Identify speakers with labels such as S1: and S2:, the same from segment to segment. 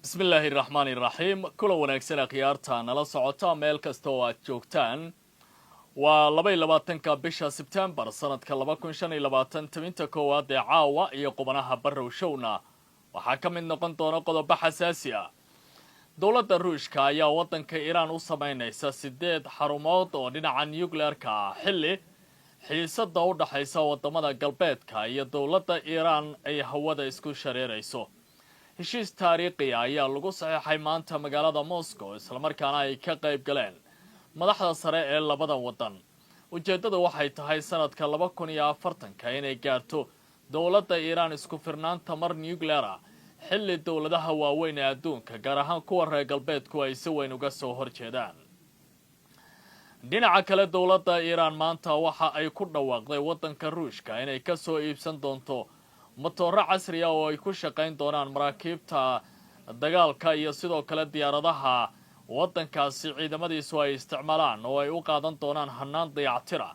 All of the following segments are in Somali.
S1: بسم الله الرحمن الرحيم كل wanaagsan khiyaarta nala socota meel kasta oo aad joogtaan waa 22ka bisha September sanadka 2025 taminta koowaad ee caawa iyo qubanaha barrow showna waxa ka mid noqon doona qodobo xasaasi ah dawladda Ruushka ayaa wadanka Iran u sameynaysa 8 xarumood oo dhinaca nuclear-ka xilli xiisada u dhaxaysa wadamada galbeedka iyo dawladda Iran ay hawada isku shareerayso heshiis taariikhi ah ayaa lagu saxeexay maanta magaalada Moscow isla markaana ay ka qayb galeen madaxda sare ee labada wadan ujeedadu waxay tahay sanadka 2040 inay gaarto dawladda Iran isku firnaanta mar nuclear ah xilli dawladaha waaweyn ee adduunka gaar ahaan kuwa reer galbeedku ay si weyn uga soo horjeedaan dhinaca kale dawladda Iran maanta waxa ay ku dhawaaqday wadanka Ruushka inay ka soo iibsan doonto matooro casri ah oo ay ku shaqayn doonaan maraakiibta dagaalka iyo sidoo kale diyaaradaha wadankaasi ciidamadiisu ay isticmaalaan oo ay u qaadan doonaan hanaan dayactira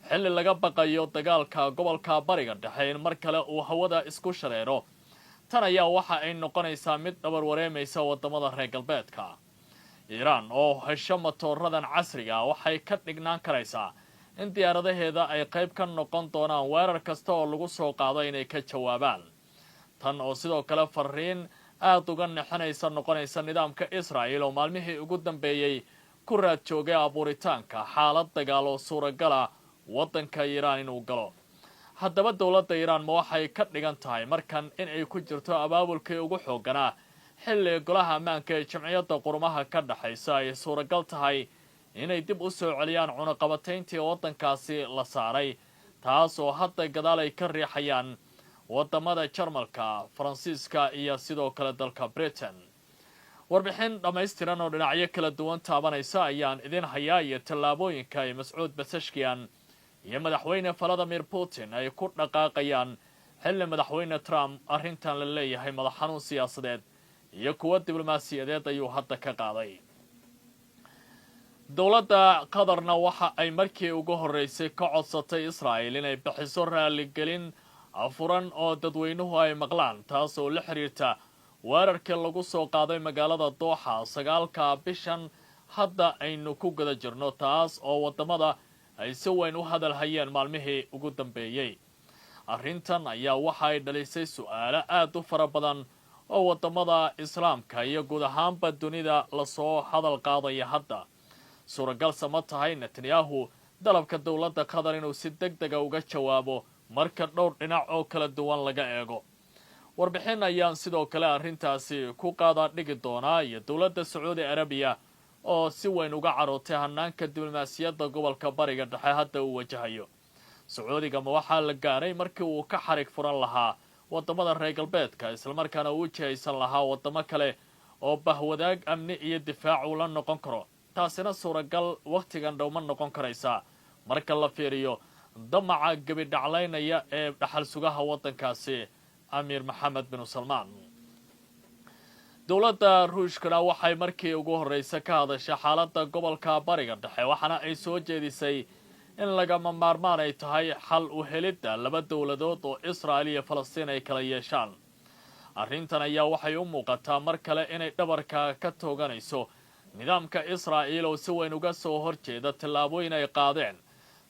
S1: xilli laga baqayo dagaalka gobolka bariga dhexe in mar kale uu hawada isku shareero tan ayaa waxa ay noqonaysaa mid dhabar wareemaysa wadamada reer galbeedka Iran oo hesho matooradan casriga ah waxay ka dhignaan karaysaa in diyaaradaheeda ay qayb ka noqon doonaan weerar kasta oo lagu soo qaado inay ka jawaabaan tan oo sidoo kale fariin aad uga naxanaysa noqonaysa nidaamka Israa'iil oo maalmihii ugu dambeeyay ku raad joogay abuuritaanka xaalad dagaal oo suuragal ah wadanka Iran inuu galo haddaba dawladda Iran ma waxay ka dhigan tahay markan in ay ku jirto abaabulkii ugu xoogganaa xilli golaha ammaanka ee jamciyadda qurumaha ka dhaxaysa ay suuragal tahay inay dib u soo celiyaan cunaqabatayntii wadankaasi la saaray taas oo hadda gadaal ay ka riixayaan wadamada Jarmalka, Faransiiska iyo sidoo kale dalka Britain warbixin dhameystiran oo dhinacyo kala duwan taabanaysa ayaan idin hayaa iyo tallaabooyinka ay Mas'uud Pezeshkian iyo madaxweyne Vladimir Putin ay ku dhaqaaqayaan xilli madaxweyne Trump arrintan la leeyahay madax xanuun siyaasadeed iyo kuwa diblomaasiyadeed ayuu hadda ka qaaday dawladda qadarna waxa ay markii ugu horeysay ka codsatay Israa'iil inay bixiso raaligelin afuran oo dadweynuhu ay maqlaan taas oo la xiriirta weerarkii lagu soo qaaday magaalada Doha 9ka bishan hadda aynu ku gada jirno taas oo wadamada ay si weyn u hadal hayeen maalmihii ugu dambeeyay arrintan ayaa waxa ay dhalisay su'aalo aad u fara badan oo wadamada islaamka iyo guud ahaanba dunida la soo hadal qaadaya hadda suuragal sama tahay Netanyahu dalabka dawladda Qatar inuu si degdeg ah uga jawaabo marka dhowr dhinac oo kala duwan laga eego warbixin ayaan sidoo kale arrintaasi ku qaada dhigi doonaa iyo dawladda Sacuudi Arabiya oo si weyn uga carootay hanaanka diblomaasiyadda gobolka bariga dhexe hadda uu wajahayo Sacuudiga ma waxa la gaaray markii uu ka xarig furan lahaa wadamada reer galbeedka isla markaana uu jihaysan lahaa wadamo kale oo bahwadaag amni iyo difaac u la noqon karo taasina suuragal waqtigan dhow ma noqon karaysa marka la fiiriyo damaca gabi dhaclaynaya ee dhaxal sugaha wadankaasi Amir Mohammed bin Salman dawladda Ruushka waxay markii ugu horeysay ka hadashay xaaladda gobolka bariga dhexe waxaana ay soo jeedisay in laga maarmaan ay tahay xal u helidda laba dawladood oo Israa'iil iyo Falastiin ay kala yeeshaan arrintan ayaa waxay u muuqataa mar kale inay dhabarka ka tooganayso nidaamka Israa'iil oo si weyn uga soo horjeeda tallaabooyin ay qaadeen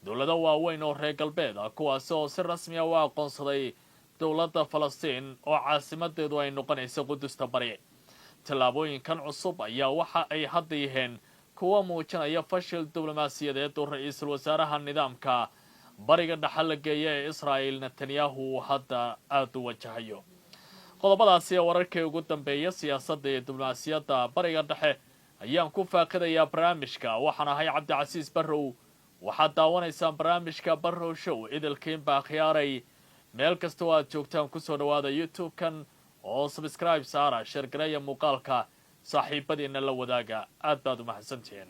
S1: dawlado waaweyn oo reer galbeed ah kuwaas oo si rasmi ah u aqoonsaday dawladda Falastiin oo caasimadeedu ay noqonayso Qudusta Bari tallaabooyinkan cusub ayaa waxa ay hadda yihiin kuwa muujinaya fashil diblomaasiyadeed oo ra'iisul wasaaraha nidaamka bariga dhexe la geeyay ee Israa'iil Netanyahu hadda aad u wajahayo qodobadaasi wararkii ugu dambeeyay siyaasadda iyo diblomaasiyadda bariga dhexe ayaan ku faaqidayaa barnaamijka waxaan ahay Cabdicasiis Barrow waxaad daawanaysaan barnaamijka Barrow Show idilkiin baa khiyaaray meel kasta oo aad joogtaan ku soo dhawaada YouTube-kan oo subscribe saara share muuqaalka saaxiibadiina la wadaaga aad baad u mahadsantihiin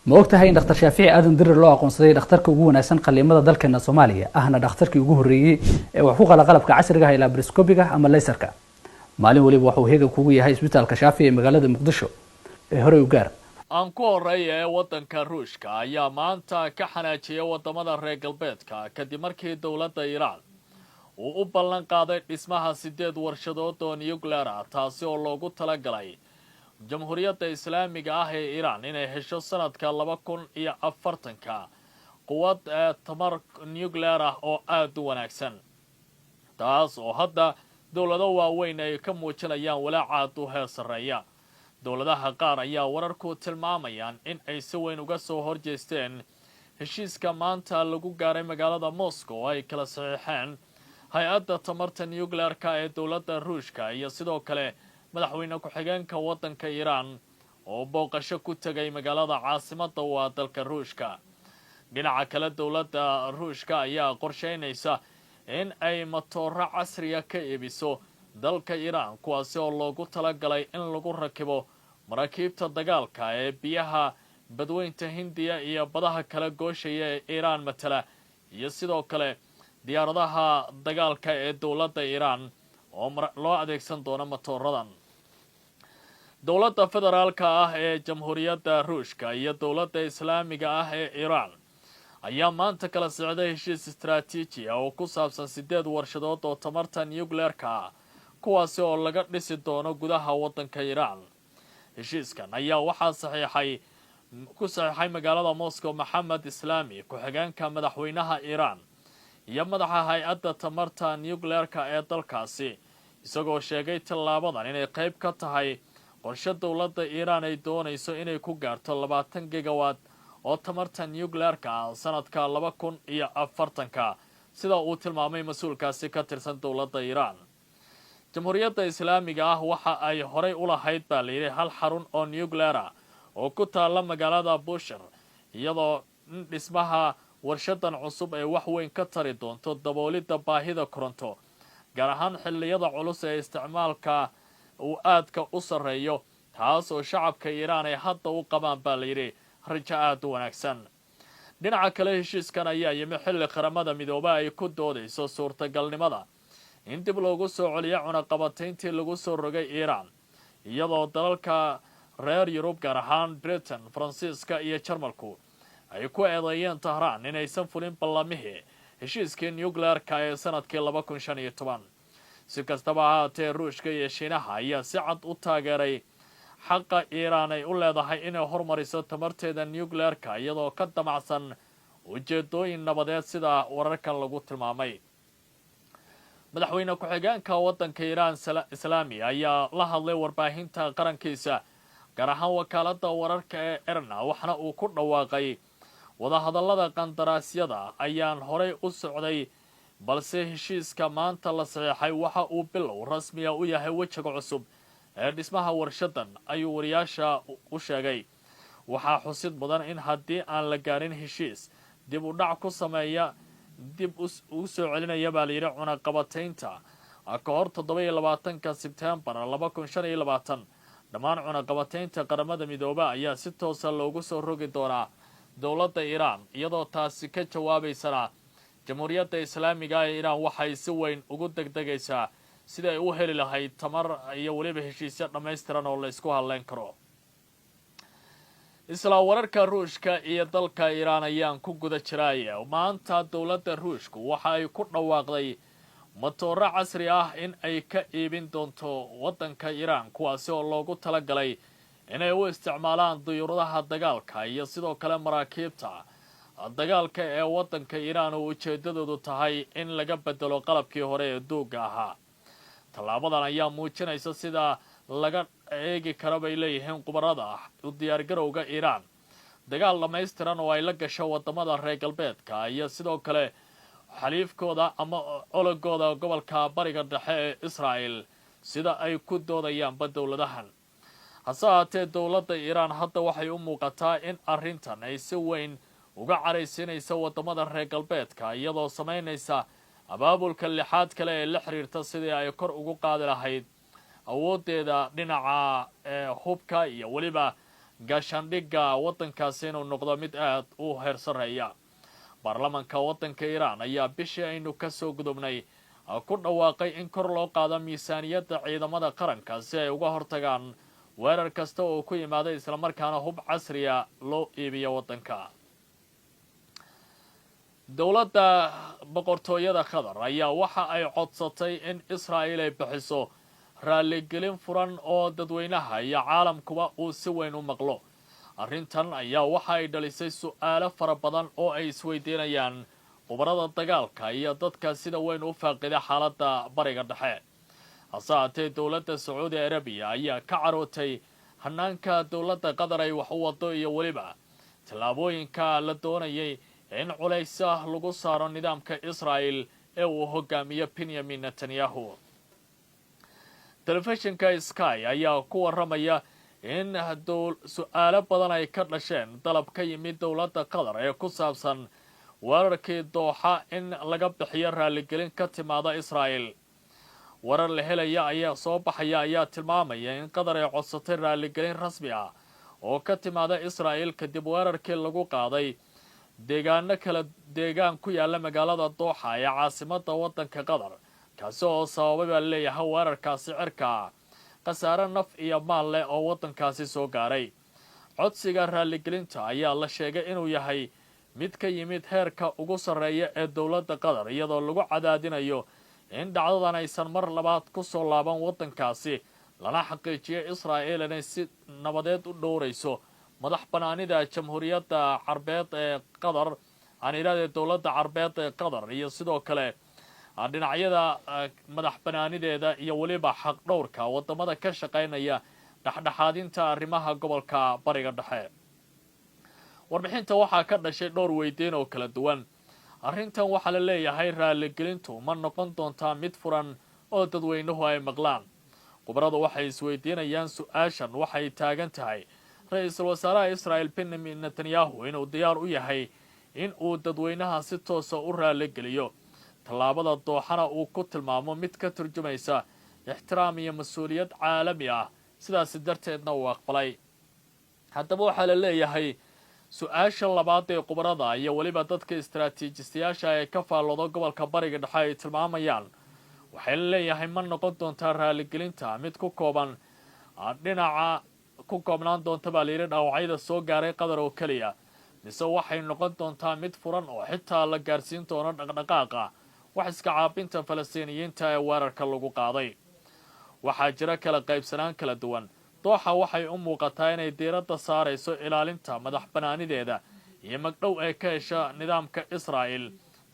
S2: ma ogtahay in dhakhtar Shaafici aadan dirir loo aqoonsaday dhakhtarka ugu wanaagsan qaliimada dalkeena Soomaaliya ahna dhakhtarkii ugu horeeyay ee wax ku qala qalabka casriga ah ee laparoscopiga ama laserka maalin waliba wuxuu heega kugu yahay isbitaalka Shaafici ee magaalada Muqdisho ee hore u gaar
S1: aan ku horeeyay wadanka Ruushka ayaa maanta ka xanaajiyay wadamada reer galbeedka kadib markii dawladda Iran uu u ballan qaaday dhismaha 8 warshadood oo nuclear ah taasi oo loogu talagalay jamhuuriyadda islaamiga ah ee Iran inay hesho sanadka 2040 quwad tamar nuclear ah oo aad u wanaagsan taas oo hadda dawlado waaweyn ay ka muujinayaan walaac u heer sareeya dawladaha qaar ayaa wararku tilmaamayaan in ay si weyn uga soo horjeesteen heshiiska maanta lagu gaaray magaalada Moscow ay kala saxiixeen hay-adda tamarta nuclear-ka ee dawladda Ruushka iyo sidoo kale madaxweyne ku-xigeenka waddanka Iran oo booqasho ku tagay magaalada caasimadda waa dalka Ruushka dhinaca kale dawladda Ruushka ayaa qorsheynaysa in ay matooro casriya ka iibiso dalka Iran kuwaasi oo loogu talagalay in lagu rakibo maraakiibta dagaalka ee biyaha badweynta Hindiya iyo badaha kala gooshaya ee Iran matala iyo sidoo kale diyaaradaha dagaalka ee dawladda Iran oo loo adeegsan doono matooradan dawladda federaalka ah ee jamhuuriyadda Ruushka iyo dawladda islaamiga ah ee Iran ayaa maanta kala socday heshiis istiraatiiji ah oo ku saabsan 8 warshadood oo tamarta nuclear-ka ah kuwaasi oo laga dhisi doono gudaha waddanka Iran heshiiskan ayaa waxaa ku saxiixay magaalada Moscow Maxamed Islaami ku-xigeenka madaxweynaha Iran iyo madaxa hay-adda tamarta nuclear-ka ee dalkaasi isagoo sheegay tallaabadan inay qayb ka tahay qorshe dawladda Iran ay doonayso inay ku gaarto 20 gigawatt oo tamarta nuclear-ka ah sanadka 2040 sida uu tilmaamay mas'uulkaasi ka tirsan dawladda Iran jamhuuriyadda islaamiga ah waxa ay horay u lahayd baa leeyahay hal xarun oo nuclear ah oo ku taala magaalada Bushehr iyadoo dhismaha warshadan cusub ay wax weyn ka tari doonto daboolida baahida koronto gaar ahaan xilliyada culus ee isticmaalka uu aadka u sareeyo taas oo shacabka Iran ay hadda u qabaan baa leeyahay rajo aad u wanaagsan dhinaca kale heshiiskan ayaa yimi xilli qaramada midoobay ay ku doodayso suurtagalnimada in dib loogu soo celiyo cunaqabatayntii lagu soo rogay Iran iyadoo dalalka reer Yurub gaar ahaan Britain, Faransiiska iyo Jarmalku ay ku eedeeyeen Tehran inaysan fulin ballamihii heshiiskii nuclear-ka ee sanadkii 2015 si kastaba ha ahaatee Ruushka iyo Shiinaha ayaa si cad u taageeray xaqa Iran ay u leedahay inay horumariso tamarteeda nuclear-ka iyadoo ka damacsan ujeedooyin nabadeed sida wararkan lagu tilmaamay madaxweyne ku-xigeenka waddanka Iran Islaami ayaa la hadlay warbaahinta qarankiisa gaar ahaan wakaaladda wararka ee IRNA waxna uu ku dhawaaqay wadahadallada qandaraasyada ayaan horay u socday balse heshiiska maanta la saxiixay waxa uu bilow rasmiya u yahay wejiga cusub ee dhismaha warshadan ayuu wariyaasha u sheegay waxaa xusid mudan in haddii aan la gaarin heshiis dib u dhac ku sameeya dib u soo celinaya baa layidhi cunaqabataynta ka hor 27 Sebtembar 2025 dhammaan cunaqabataynta qaramada midoobay ayaa si toosa loogu soo rogi doonaa dawladda Iran iyadoo taasi ka jawaabaysana jamhuuriyadda islaamiga ee Iran waxay si weyn ugu degdegaysaa sida ay u heli lahayd tamar iyo waliba heshiisyo dhammaystiran oo la isku halleyn karo isla wararka Ruushka iyo dalka Iran ayaan ku guda jiray maanta dawladda Ruushku waxa ay ku dhawaaqday matooro casri ah in ay ka iibin doonto waddanka Iran kuwaasi oo loogu talagalay inay u isticmaalaan diyuuradaha dagaalka iyo sidoo kale maraakiibta dagaalka ee waddanka Iran oo ujeedadoodu tahay in laga bedelo qalabkii hore ee duuga ahaa tallaabadan ayaa muujinaysa sida laga eegi karo bay leeyihiin qubarada u diyaargarowga Iran dagaal dhammaystiran oo ay la gasho wadamada reer galbeedka iyo sidoo kale xaliifkooda ama ologooda gobolka bariga dhexe ee Israel sida ay ku doodayaanba dawladahan hase ahaatee dawladda Iran hadda waxay u muuqataa in arrintan ay si weyn uga caraysiinaysa wadamada reer galbeedka iyadoo samaynaysa abaabulka lixaad kale ee la xiriirta sidii ay kor ugu qaadi lahayd awoodeeda dhinaca hubka iyo waliba gaashaandhigga waddankaasi inuu noqdo mid aad u heer sareeya baarlamaanka waddanka Iran ayaa bishii aynu ka soo gudubnay ku dhawaaqay in kor loo qaado miisaaniyadda ciidamada qaranka si ay uga hortagaan weerar kasta oo ku yimaada isla markaana hub casriya loo iibiyo waddanka dowladda boqortooyada qatar ayaa waxa ay codsatay in israa'iil ay bixiso raaligelin furan oo dadweynaha iyo caalamkuba uu si weyn u maqlo arrintan ayaa waxa ay dhalisay su'aalo fara badan oo ay isweydiinayaan khubarada dagaalka iyo dadka sida weyn u faaqida xaaladda bariga dhexe hase haatee dowladda sacuudi arabiya ayaa ka carootay hanaanka dowladda qatar ay wax u wado iyo weliba tallaabooyinka la doonayay in culaysa lagu saaro nidaamka israa'iil ee uu hogaamiyo benyamin netanyahu telefishinka sky ayaa ku waramaya in su'aalo badan ay ka dhasheen dalab ka yimid dowladda qatar ee ku saabsan weerarkii dooxa in laga bixiyo raaligelin ka timaada israa'iil warar la helaya ayaa soo baxaya ayaa tilmaamaya in qatar ay codsatay raaligelin rasmi ah oo ka timaada israa'iil kadib weerarkii lagu qaaday deegaan ku yaala magaalada dooxa ee caasimadda waddanka qatar kaasi oo sababay baa leeyahay weerarkaasi cirka khasaare naf iyo maal leh oo waddankaasi soo gaaray codsiga raaligelinta ayaa la sheegay inuu yahay mid ka yimid heerka ugu sarreeya ee dowladda qatar iyadoo lagu cadaadinayo in dhacdadan aysan mar labaad ku soo laaban waddankaasi lana xaqiijiyo israa'iil inay si nabadeed u dhowrayso madax banaanida jamhuuriyadda carbeed ee qatar aan idhahdee dowladda carbeed ee qatar iyo sidoo kale dhinacyada madax banaanideeda iyo weliba xaq dhowrka wadamada ka shaqaynaya dhexdhexaadinta arrimaha gobolka bariga dhexe warbixinta waxaa ka dhashay dhowr weydiin oo kala duwan arrintan waxaa la leeyahay raaligelintu ma noqon doontaa mid furan oo dadweynuhu ay maqlaan khubaradu waxay isweydiinayaan su-aashan waxay taagan tahay ra-iisul wasaaraha israa'iil benyamin netanyahu inuu diyaar u yahay in uu dadweynaha si toosa u raaligeliyo tallaabada dooxana uu ku tilmaamo mid ka turjumaysa ixtiraam iyo mas-uuliyad caalami ah sidaasi darteedna uu aqbalay haddaba waxaa la leeyahay su-aasha labaad ee khubarada iyo weliba dadka istaraatiijistayaasha ee ka faallooda gobolka bariga dhexe ay tilmaamayaan waxay la leeyahay ma noqon doontaa raaligelinta mid ku kooban dhinaca ku koobnaan doonta baa layidhi dhaawacyada soo gaaray qatar oo keliya mise waxay noqon doontaa mid furan oo xitaa la gaarsiin doono dhaqdhaqaaqa wax iska caabinta falastiiniyiinta ee weerarka lagu qaaday waxaa jira kala qaybsanaan kala duwan dooxa waxay u muuqataa inay diiradda saarayso ilaalinta madax banaanideeda iyo magdhow ee ka hesha nidaamka israa'iil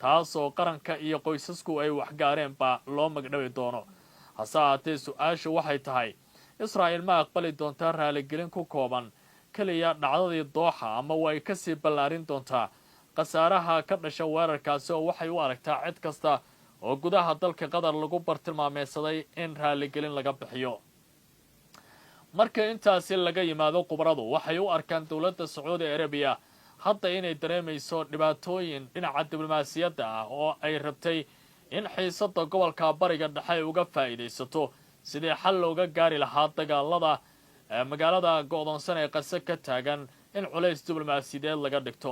S1: taasoo qaranka iyo qoysasku ay waxgaareenba loo magdhawi doono hase haatee su-aashu waxay tahay israa'iil ma aqbali doontaa raaligelin ku kooban keliya dhacdadii dooxa ama way kasii ballaarin doontaa khasaaraha ka dhasha weerarkaasi oo waxay u aragtaa cid kasta oo gudaha dalka qatar lagu bartilmaameysaday in raaligelin laga bixiyo marka intaasi laga yimaado khubaradu waxay u arkaan dowladda sacuudi arabiya hadda inay dareemayso dhibaatooyin dhinaca diblomaasiyadda ah oo ay rabtay in xiisadda gobolka bariga dhexe ay uga faa'iidaysato sidii xal looga gaari lahaa dagaalada magaalada go'doonsan ee qase ka taagan in culays diblomaasiyadeed laga dhigto